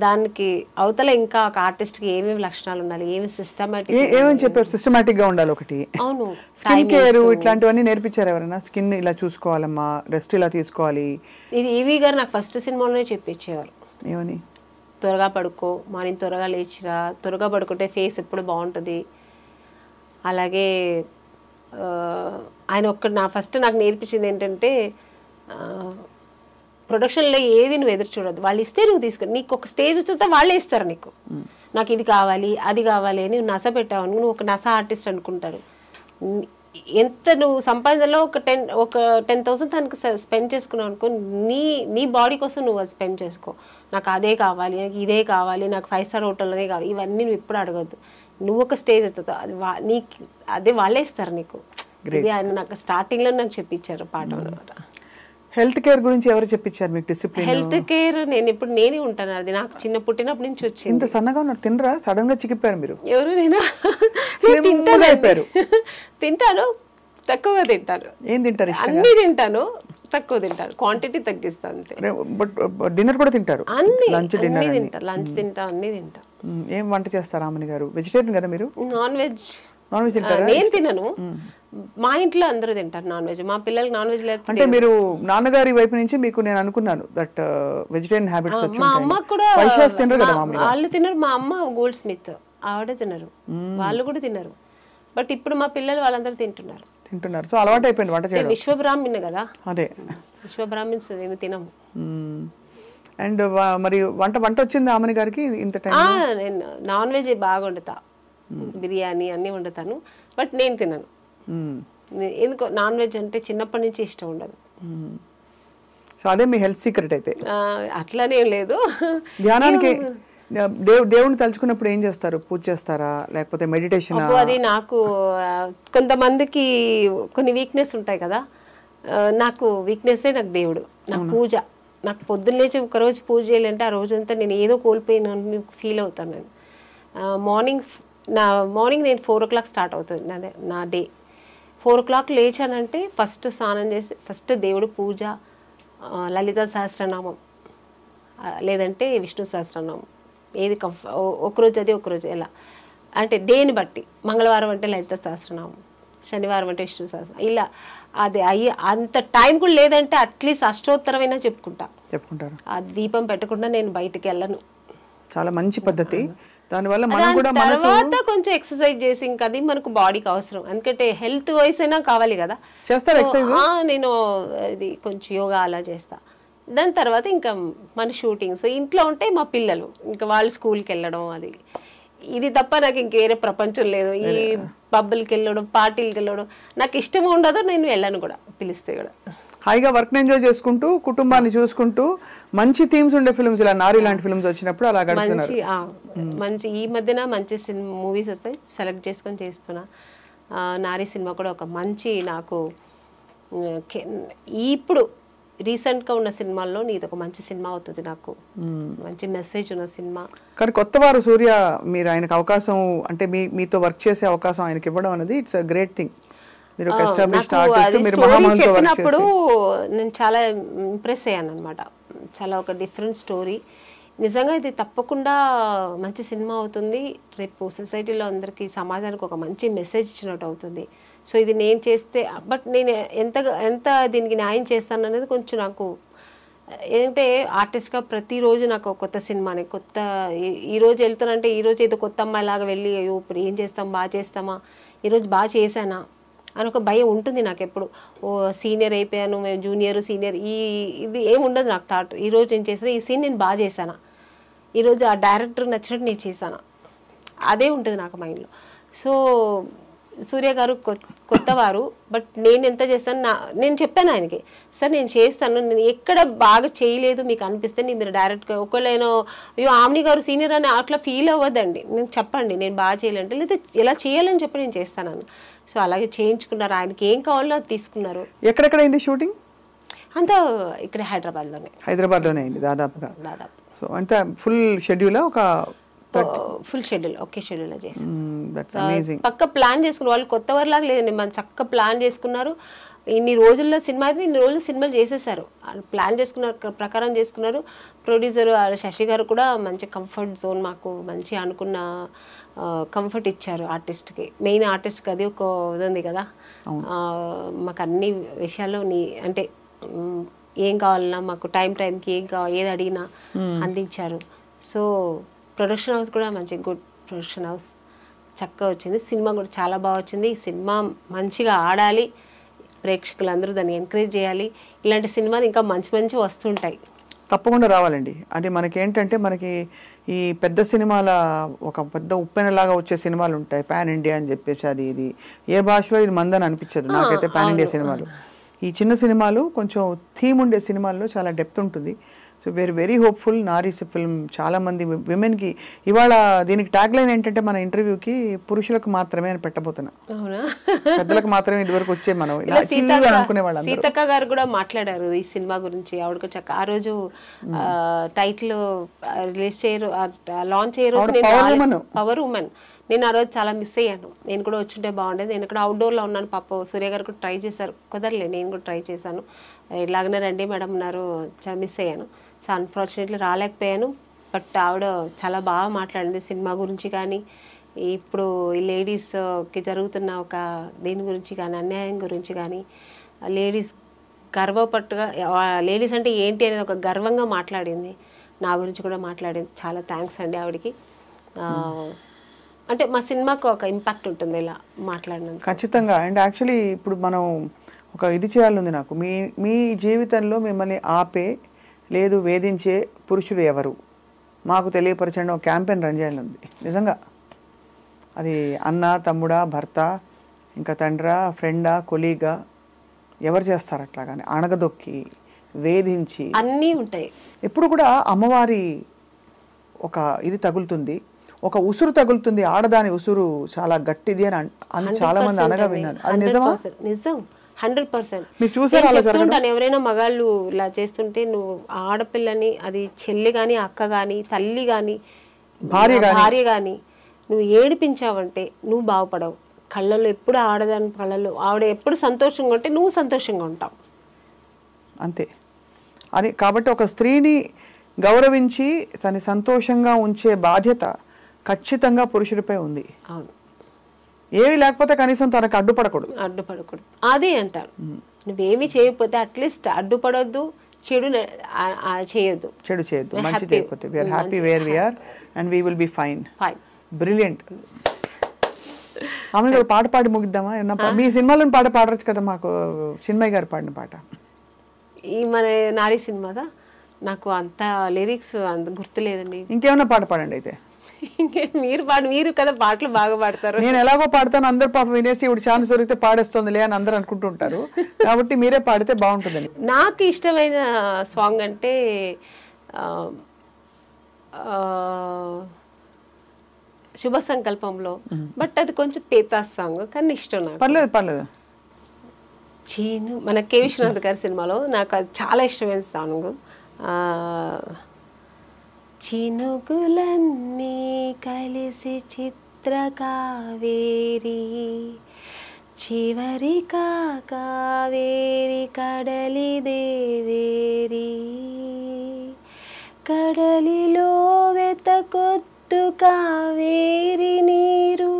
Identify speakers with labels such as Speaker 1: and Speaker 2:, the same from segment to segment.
Speaker 1: దానికి అవతల ఇంకా ఒక ఆర్టిస్ట్ కి ఏమేమి లక్షణాలు ఉండాలి, ఏమి సిస్టమాటిక్,
Speaker 2: ఏమని చెప్పారు? సిస్టమాటిక్ గా ఉండాలి ఒకటి.
Speaker 1: అవును,
Speaker 2: స్కిన్ కేర్ ఇట్లాంటివన్నీ నేర్పించారు ఎవరైనా? స్కిన్ ఇలా చూసుకోవాలమ్మా, రెస్ట్ ఇలా తీసుకోవాలి.
Speaker 1: ఇది ఈవీ గారు నాకు ఫస్ట్ సినిమాలోనే చెప్పించేవారు.
Speaker 2: ఏమని?
Speaker 1: త్వరగా పడుకో, మార్నింగ్ త్వరగా లేచిరా, త్వరగా పడుకుంటే ఫేస్ ఎప్పుడు బాగుంటుంది. అలాగే ఆయన నాకు నేర్పించింది ఏంటంటే, ప్రొడక్షన్లో ఏది నువ్వు ఎదురు చూడద్దు, వాళ్ళు ఇస్తే నువ్వు తీసుకుని, నీకు ఒక స్టేజ్ వస్తే వాళ్ళే ఇస్తారు నీకు. నాకు ఇది కావాలి అది కావాలి అని నువ్వు నస పెట్టావు, నువ్వు ఒక నస ఆర్టిస్ట్ అనుకుంటారు. ఎంత నువ్వు సంపాదనలో ఒక 10,000 తనకు స్పెండ్ చేసుకున్నావు అనుకో, నీ బాడీ కోసం నువ్వు అది స్పెండ్ చేసుకో. నాకు అదే కావాలి, నాకు ఇదే కావాలి, నాకు 5 స్టార్ హోటల్లోనే కావాలి, ఇవన్నీ నువ్వు ఎప్పుడు అడగద్దు. నువ్వు ఒక స్టేజ్ వస్తుంది, నీకు అదే వాళ్ళే ఇస్తారు నీకు. ఇది ఆయన నాకు స్టార్టింగ్లో నాకు చెప్పించారు పాఠం అనమాట.
Speaker 2: హెల్త్ కేర్ గురించి ఎవరు చెప్పించారు మీకు? డిసిప్లిన్
Speaker 1: హెల్త్ కేర్ నేనే ఉంటాను, అది నాకు చిన్న పుట్టినప్పటి నుంచి వచ్చింది.
Speaker 2: ఇంత సన్నగా ఉన్నారు, తినరా? సడన్ గా చిక్కిపోయారు మీరు.
Speaker 1: ఎవరు? నేను తింటాను, తక్కువగా తింటాను.
Speaker 2: ఏం తింటారు?
Speaker 1: అన్ని తింటాను, తక్కువ తింటాను, క్వాంటిటీ తగ్గిస్తాను అంతే.
Speaker 2: బట్ డిన్నర్ కూడా తింటారు?
Speaker 1: లంచ్ తింటా, అన్ని తింటా.
Speaker 2: ఏం వంట చేస్తారు ఆమని గారు? వెజిటేరియన్ కదా మీరు?
Speaker 1: నాన్ వెజ్
Speaker 2: తింటారా?
Speaker 1: నేను తినను, మా ఇంట్లో అందరూ తింటారు నాన్ వెజ్. మా పిల్లలకి నాన్ వెజ్ లేదు.
Speaker 2: అంటే మీరు నాన్నగారి వైపు నుంచి మీకు నేను అనుకున్నాను దట్ వెజిటేరియన్ హ్యాబిట్స్ వచ్చి
Speaker 1: మా అమ్మ కూడా వాళ్ళు తినరు. మా అమ్మ గోల్డ్ స్మిత్, ఆవిడ తినరు, వాళ్ళు కూడా తినరు. బట్ ఇప్పుడు మా పిల్లలు వాళ్ళందరూ తింటున్నారు.
Speaker 2: సో అలవాటు అయిపోయింది వంట చేయడం.
Speaker 1: విశ్వబ్రాహ్మణ్ కదా,
Speaker 2: అదే
Speaker 1: విశ్వబ్రాహ్మణ్స్ ఏమి తినము.
Speaker 2: అండ్ మరి వంట వచ్చింది ఆమని గారికి ఇంత టైం?
Speaker 1: నేను నాన్ వెజ్ బాగా వండుతా, బిర్యానీ అన్ని వండుతాను, బట్ నేను తినను. ఎందుకో నాన్ వెజ్ అంటే చిన్నప్పటి నుంచి ఇష్టం ఉండదు.
Speaker 2: సో అదే మీ హెల్త్ సీక్రెట్ అయితే?
Speaker 1: అట్లానే లేదు.
Speaker 2: ధ్యానానికి దేవుని తలుచుకున్నప్పుడు ఏం చేస్తారు? పూజ చేస్తారా లేకపోతే మెడిటేషన్?
Speaker 1: అది నాకు కొంతమందికి కొన్ని వీక్నెస్ ఉంటాయి కదా, నాకు వీక్నెస్సే నాకు దేవుడు. నాకు పూజ, నాకు పొద్దున్న లేచి ఒకరోజు పూజ చేయాలంటే ఆ రోజంతా నేను ఏదో కోల్పోయిన ఫీల్ అవుతాను. నేను మార్నింగ్ నేను 4 o'clock స్టార్ట్ అవుతుంది నా డే. 4 o'clock లేచానంటే ఫస్ట్ స్నానం చేసి ఫస్ట్ దేవుడు పూజ, లలిత సహస్రనామం లేదంటే విష్ణు సహస్రనామం, ఏది ఒకరోజు అది ఒకరోజు ఎలా అంటే డేని బట్టి. మంగళవారం అంటే లలిత సహస్రనామం, శనివారం అంటే విష్ణు సహస్రనామం, ఇలా అది అంత టైం కూడా లేదంటే అట్లీస్ట్ అష్టోత్తరమైనా చెప్పుకుంటారు. ఆ దీపం పెట్టకుండా నేను బయటికి వెళ్ళను.
Speaker 2: చాలా మంచి పద్ధతి. దానివల్ల
Speaker 1: తర్వాత కొంచెం ఎక్సర్సైజ్ చేసి, ఇంకా అది మనకు బాడీకి అవసరం, ఎందుకంటే హెల్త్ వైస్ అయినా కావాలి కదా. నేను ఇది కొంచెం యోగా అలా చేస్తా. దాని తర్వాత ఇంకా మన షూటింగ్స్ ఇంట్లో ఉంటే మా పిల్లలు ఇంకా వాళ్ళు స్కూల్కి వెళ్ళడం, అది ఇది తప్ప నాకు ఇంక వేరే ప్రపంచం లేదు. ఈ పబ్బులకి వెళ్ళడం, పార్టీలకి వెళ్ళడం నాకు ఇష్టం ఉండదు, నేను వెళ్ళను కూడా, పిలిస్తే కూడా.
Speaker 2: హాయిగా వర్క్ ఎంజాయ్ చేసుకుంటూ కుటుంబాన్ని చూసుకుంటూ మంచి థీమ్స్ ఉండే ఫిల్మ్స్, ఇలా నారి లాంటి ఫిల్మ్స్ వచ్చినప్పుడు అలా గడుపుతున్నారు.
Speaker 1: మంచి ఈ మధ్యన మంచి మూవీస్ వస్తాయి, సెలెక్ట్ చేసుకొని చేస్తున్నా. నారి సినిమా కూడా ఒక మంచి, నాకు ఇప్పుడు రీసెంట్గా ఉన్న సినిమాల్లో ఇది ఒక మంచి సినిమా అవుతుంది, నాకు మంచి మెసేజ్ ఉన్న సినిమా.
Speaker 2: కానీ కొత్తవారు సూర్య, మీరు ఆయనకు అవకాశం అంటే మీతో వర్క్ చేసే అవకాశం ఆయనకి ఇవ్వడం అనేది ఇట్స్ గ్రేట్ థింగ్.
Speaker 1: చెప్పినప్పుడు నేను చాలా ఇంప్రెస్ అయ్యాను అనమాట. చాలా ఒక డిఫరెంట్ స్టోరీ. నిజంగా ఇది తప్పకుండా మంచి సినిమా అవుతుంది. రేపు సొసైటీలో అందరికీ, సమాజానికి ఒక మంచి మెసేజ్ ఇచ్చినట్టు అవుతుంది. సో ఇది నేను చేస్తే, బట్ నేను ఎంత దీనికి న్యాయం చేస్తాను అనేది కొంచెం నాకు ఏంటంటే, ఆర్టిస్ట్గా ప్రతిరోజు నాకు కొత్త సినిమానే, ఈరోజు వెళ్తానంటే ఈరోజు ఏదో కొత్త అమ్మాయిలాగా వెళ్ళి ఇప్పుడు ఏం చేస్తాం, బాగా చేస్తామా, ఈరోజు బాగా చేశానా అని ఒక భయం ఉంటుంది నాకు ఎప్పుడు. సీనియర్ అయిపోయాను, జూనియర్ సీనియర్ ఇది ఏమి ఉండదు నాకు థాట్. ఈరోజు నేను చేసిన ఈ సీన్ నేను బాగా చేశానా, ఈరోజు ఆ డైరెక్టర్ నచ్చినట్టు నేను చేశానా, అదే ఉంటుంది నాకు మైండ్లో. సో సూర్య గారు కొత్తవారు, బట్ నేను ఎంత చేస్తాను, నేను చెప్పాను ఆయనకి, సార్ నేను చేస్తాను, నేను ఎక్కడ బాగా చేయలేదు మీకు అనిపిస్తే మీరు డైరెక్ట్గా ఒకవేళ అయ్యో ఆమ్ని గారు సీనియర్ అని అట్లా ఫీల్ అవ్వద్దండి, నేను చెప్పండి నేను బాగా చేయాలంటే, లేదా ఎలా చేయాలని చెప్పి నేను చేస్తాను. సో అలాగే చేయించుకున్నారు, ఆయనకి ఏం కావాలో అది తీసుకున్నారు.
Speaker 2: ఎక్కడెక్కడ అయింది షూటింగ్?
Speaker 1: అంతా ఇక్కడ హైదరాబాద్లోనే
Speaker 2: అయింది దాదాపుగా. సో అంతా ఫుల్ షెడ్యూల్, ఒక
Speaker 1: ఫుల్ షెడ్యూల్, ఒకే షెడ్యూల్ చేసి పక్క ప్లాన్ చేసుకున్నారు. వాళ్ళు కొత్త వారిలాగా లేదండి, మనం చక్కగా ప్లాన్ చేసుకున్నారు. ఇన్ని రోజుల్లో సినిమా అయితే ఇన్ని రోజులు సినిమాలు చేసేసారు, ప్లాన్ చేసుకున్నారు, ప్రకారం చేసుకున్నారు. ప్రొడ్యూసర్ శశి గారు కూడా మంచి కంఫర్ట్ జోన్, మాకు మంచి అనుకున్న కంఫర్ట్ ఇచ్చారు ఆర్టిస్ట్కి. మెయిన్ ఆర్టిస్ట్కి అది ఒక ఇది ఉంది కదా, మాకు అన్ని విషయాల్లో అంటే ఏం కావాలన్నా మాకు టైంకి ఏం కావాలి ఏది అడిగినా అందించారు. సో ప్రొడక్షన్ హౌస్ కూడా మంచి గుడ్ ప్రొడక్షన్ హౌస్, చక్కగా వచ్చింది. సినిమా కూడా చాలా బాగా వచ్చింది. ఈ సినిమా మంచిగా ఆడాలి, ప్రేక్షకులందరూ దాన్ని ఎంకరేజ్ చేయాలి. ఇలాంటి సినిమాలు ఇంకా మంచి మంచి వస్తుంటాయి,
Speaker 2: తప్పకుండా రావాలండి. అంటే మనకేంటంటే మనకి ఈ పెద్ద సినిమాల ఒక పెద్ద ఉప్పెనలాగా వచ్చే సినిమాలు ఉంటాయి, పాన్ ఇండియా అని చెప్పేసి అది ఇది ఏ భాషలో ఇది మందని అనిపించదు నాకైతే పాన్ ఇండియా సినిమాలు. ఈ చిన్న సినిమాలు కొంచెం థీమ్ ఉండే సినిమాల్లో చాలా డెప్త్ ఉంటుంది. So we're very hopeful. Naari film చాలా మంది విమెన్కి ఇవాళ దీనికి ట్యాగ్ లైన్ ఏంటంటే మన ఇంటర్వ్యూకి పురుషులకు మాత్రమే అని పెట్టబోతున్నా, పెద్దలకు మాత్రమే ఇదివరకు వచ్చే మనం అనుకునే వాళ్ళు.
Speaker 1: సీతక్క గారు కూడా మాట్లాడారు ఈ సినిమా గురించి. ఆవిడకు చక్క ఆ రోజు టైటిల్ రిలీజ్ చేయరు, లాంచ్ చేయరు, పవర్ ఉమెన్. నేను ఆ రోజు చాలా మిస్ అయ్యాను. నేను కూడా వచ్చుంటే బాగుండేది. నేను ఇక్కడ అవుట్డోర్లో ఉన్నాను. పాప సూర్య గారు కూడా ట్రై చేశారు, కుదరలే. నేను కూడా ట్రై చేశాను, ఇలాగనే రండి మేడం అన్నారు. చాలా మిస్ అయ్యాను. So unfortunately రాలేకపోయాను. బట్ ఆవిడ చాలా బాగా మాట్లాడింది సినిమా గురించి కానీ, ఇప్పుడు ఈ లేడీస్కి జరుగుతున్న ఒక దీని గురించి కానీ, అన్యాయం గురించి కానీ, లేడీస్ గర్వపట్టుగా లేడీస్ అంటే ఏంటి అనేది ఒక గర్వంగా మాట్లాడింది. నా గురించి కూడా మాట్లాడింది. చాలా థ్యాంక్స్ అండి ఆవిడకి. అంటే మా సినిమాకు ఒక ఇంపాక్ట్ ఉంటుంది ఇలా మాట్లాడినందుకు.
Speaker 2: ఖచ్చితంగా. అండ్ యాక్చువల్లీ ఇప్పుడు మనం ఒక ఇది చేయాలనుంది నాకు. మీ జీవితంలో మిమ్మల్ని ఆపే లేదు వేధించే పురుషుడు ఎవరు మాకు తెలియపరచండి ఒక క్యాంపెయిన్ రన్ చేయాలనుంది నిజంగా. అది అన్న, తమ్ముడా, భర్త, ఇంకా తండ్రా, ఫ్రెండా, కొలీగా, ఎవరు చేస్తారు అట్లాగానే అణగదొక్కి వేధించి
Speaker 1: అన్నీ ఉంటాయి.
Speaker 2: ఎప్పుడు కూడా అమ్మవారి ఒక ఇది తగులుతుంది, ఒక ఉసురు తగులుతుంది, ఆడదాని ఉసురు చాలా గట్టిది అని చాలా మంది అనగా విన్నాను. అది నిజమా?
Speaker 1: నిజం, 100%.
Speaker 2: మీరు చూసారా?
Speaker 1: చెప్తుంటాను ఎవరైనా మగాళ్ళు ఇలా చేస్తుంటే, నువ్వు ఆడపిల్లని, అది చెల్లి కానీ, అక్క కానీ, తల్లి కానీ, భార్య కానీ నువ్వు ఏడిపించావంటే నువ్వు బాగుపడవు. కళ్ళల్లో ఎప్పుడు ఆడదాని కళ్ళల్లో ఆవిడ ఎప్పుడు సంతోషంగా ఉంటే నువ్వు సంతోషంగా ఉంటావు
Speaker 2: అంతే అని. కాబట్టి ఒక స్త్రీని గౌరవించి తను సంతోషంగా ఉంచే బాధ్యత ఖచ్చితంగా పురుషుడిపై ఉంది.
Speaker 1: అవును,
Speaker 2: ఏవి లేకపోతే కనీసం తనకు అడ్డుపడకూడదు.
Speaker 1: అదే అంటారు. నువ్వేమి చేయకపోతే అట్లీస్ట్ అడ్డుపడొద్దు, చెడు చేయొద్దు,
Speaker 2: మంచి చేయకపోతే. We're happy where we're and we will be fine. Brilliant. ఆమె పాట పాడి ముగిద్దామా? మీ సినిమాలో పాట పాడవచ్చు కదా మాకు, చిన్మయ్య గారు పాడిన పాట.
Speaker 1: ఈ మన నారీ సినిమాదా? నాకు అంత లిరిక్స్ అంత గుర్తులేదండి.
Speaker 2: ఇంకేమన్నా పాట పాడండి అయితే.
Speaker 1: మీరు కదా పాటలు బాగా పాడతారు.
Speaker 2: నేను ఎలాగో పాడతాను, అందరు పాపం వినేసి ఇప్పుడు ఛాన్స్ దొరికితే పాడేస్తుందిలే అని అందరూ అనుకుంటుంటారు. కాబట్టి మీరే పాడితే బాగుంటుందని.
Speaker 1: నాకు ఇష్టమైన సాంగ్ అంటే శుభ సంకల్పంలో, బట్ అది కొంచెం పేతాస్ సాంగ్ కానీ ఇష్టం నాకు.
Speaker 2: పర్లేదు.
Speaker 1: చీను మన కె విశ్వనాథ్ గారి సినిమాలో నాకు అది చాలా ఇష్టమైన సాంగ్. చినుకులన్నీ కలిసి చిత్రకావేరి, చివరి కావేరి కడలి దేవేరి, కడలిలో వెతకొత్తు కావేరి నీరు,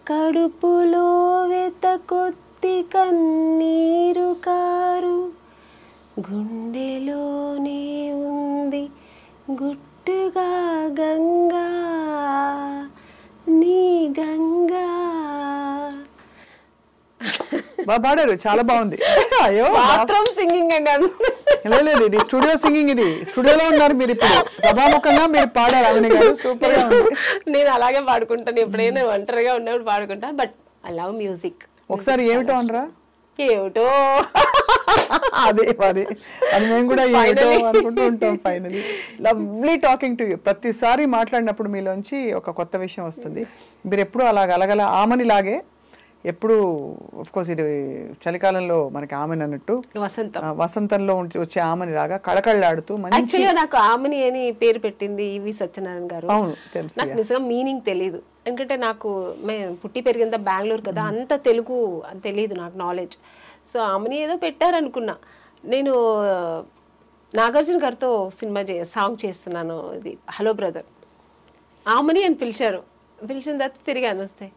Speaker 1: కడుపులో వెతకొత్తి కన్నీరు కారు, గుండెలోనే ఉంది గుట్టుగా గంగా, నీ గంగా.
Speaker 2: బాగా పాడారు, చాలా బాగుంది. అయ్యో
Speaker 1: సింగింగ్ అండి.
Speaker 2: లేదు, ఇది స్టూడియో సింగింగ్. ఇది స్టూడియోలో ఉన్నారు మీరు, ఇప్పుడు సభాముఖంగా మీరు పాడారు. అవన్నీ గారు సూపర్ గా ఉంది.
Speaker 1: నేను అలాగే పాడుకుంటాను, ఎప్పుడైనా ఒంటరిగా ఉన్నప్పుడు పాడుకుంటాను. But I love music.
Speaker 2: ఒకసారి ఏమిటో అనరా?
Speaker 1: ఏమిటో
Speaker 2: అదే అది మేము కూడా ఏమిటో అనుకుంటూ ఉంటాం. Finally lovely talking to you. ప్రతిసారి మాట్లాడినప్పుడు మీలోంచి ఒక కొత్త విషయం వస్తుంది. మీరు ఎప్పుడు అలాగ అలగల ఆమెనిలాగే ఎప్పుడు, ఆఫ్ కోర్స్ ఇది చలికాలంలో మనకి ఆమెని అన్నట్టు వసంతంలో వచ్చే ఆమెని లాగా కళకళలాడుతూ.
Speaker 1: యాక్చువల్గా నాకు ఆమెని అని పేరు పెట్టింది ఈవి సత్యనారాయణ గారు.
Speaker 2: అవును, తెలుసు.
Speaker 1: నాకు నిజంగా మీనింగ్ తెలియదు, ఎందుకంటే నాకు పుట్టి పెరిగిందా బెంగళూరు కదా, అంత తెలుగు తెలియదు నాకు నాలెడ్జ్. సో ఆమెని ఏదో పెట్టారనుకున్నా. నేను నాగార్జున గారితో సినిమా సాంగ్ చేస్తున్నాను, ఇది హలో బ్రదర్. ఆమెని అని పిలిచారు. పిలిచిన తర్వాత తిరిగి అని వస్తాయి,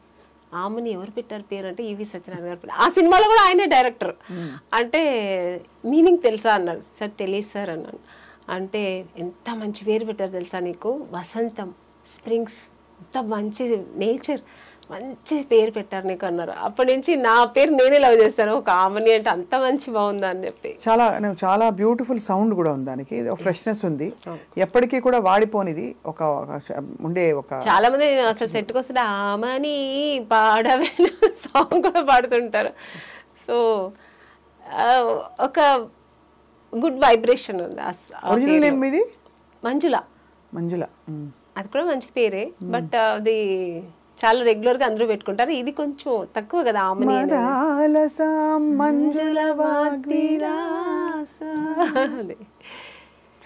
Speaker 1: ఆమెని ఎవరు పెట్టారు పేరు అంటే ఈవి సత్యనారాయణ గారు. ఆ సినిమాలో కూడా ఆయనే డైరెక్టర్. అంటే మీనింగ్ తెలుసా అన్నారు. సార్ తెలియదు సార్ అన్నాను. అంటే ఎంత మంచి పేరు పెట్టారు తెలుసా నీకు, వసంతం, స్ప్రింగ్స్, ఎంత మంచి నేచర్, మంచి పేరు పెట్టారు నీకు అన్నారు. అప్పటి నుంచి నా పేరు నేనే లవ్ చేస్తాను, ఒక ఆమెని అంటే అంత మంచి బాగుందా అని చెప్పి.
Speaker 2: చాలా బ్యూటిఫుల్ సౌండ్ కూడా ఉంది దానికి, ఫ్రెష్నెస్ ఉంది, ఎప్పటికీ కూడా వాడిపోనిది. ఉండే ఒక
Speaker 1: చాలా మంది అసలు సెట్కి వస్తుంటే ఆమెని పాడవే సాంగ్ కూడా పాడుతుంటారు. సో ఒక గుడ్ వైబ్రేషన్ ఉంది.
Speaker 2: ఒరిజినల్ నేమ్ ఇది
Speaker 1: మంజుల.
Speaker 2: మంజుల
Speaker 1: అది కూడా మంచి పేరే, బట్ అది చాలా రెగ్యులర్ గా అందరూ పెట్టుకుంటారు. ఇది కొంచెం తక్కువ కదా ఆమెని.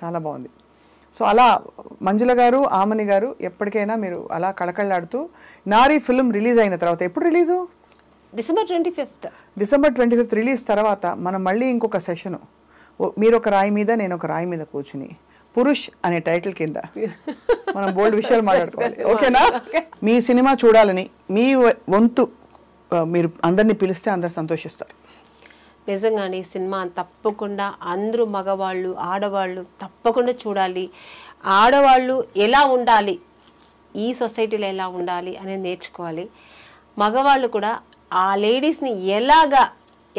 Speaker 2: చాలా బాగుంది. సో అలా మంజుల గారు, ఆమని గారు ఎప్పటికైనా మీరు అలా కళకళలాడుతూ. నారీ ఫిల్మ్ రిలీజ్ అయిన తర్వాత, ఎప్పుడు release?
Speaker 1: December 25th.
Speaker 2: December 25th release తర్వాత మనం మళ్ళీ ఇంకొక సెషను, మీరు ఒక రాయి మీద నేను ఒక రాయి మీద కూర్చుని పురుష్ అనే టైటిల్ కింద మనం బోల్డ్ విషయాలు మాట్లాడుకోవాలి. ఓకేనా? మీ సినిమా చూడాలని మీ వంతు మీరు అందరినీ పిలిస్తే అందరు సంతోషిస్తారు.
Speaker 1: నిజంగానే ఈ సినిమా తప్పకుండా అందరూ మగవాళ్ళు ఆడవాళ్ళు తప్పకుండా చూడాలి. ఆడవాళ్ళు ఎలా ఉండాలి, ఈ సొసైటీలో ఎలా ఉండాలి అనేది నేర్చుకోవాలి. మగవాళ్ళు కూడా ఆ లేడీస్ని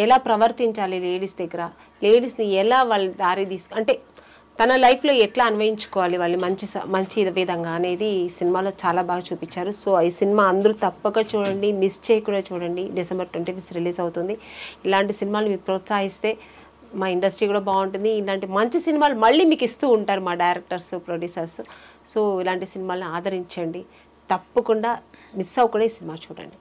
Speaker 1: ఎలా ప్రవర్తించాలి, లేడీస్ దగ్గర లేడీస్ని ఎలా వాళ్ళ దారి అంటే తన లైఫ్లో ఎట్లా అన్వయించుకోవాలి వాళ్ళు మంచి విధంగా అనేది ఈ సినిమాలో చాలా బాగా చూపించారు. సో ఈ సినిమా అందరూ తప్పక చూడండి, మిస్ చేయకుండా చూడండి. డిసెంబర్ 25th రిలీజ్ అవుతుంది. ఇలాంటి సినిమాలు మీరు ప్రోత్సహిస్తే మా ఇండస్ట్రీ కూడా బాగుంటుంది. ఇలాంటి మంచి సినిమాలు మళ్ళీ మీకు ఇస్తూ ఉంటారు మా డైరెక్టర్స్, ప్రొడ్యూసర్స్. సో ఇలాంటి సినిమాలను ఆదరించండి, తప్పకుండా మిస్ అవ్వకుండా ఈ సినిమా చూడండి.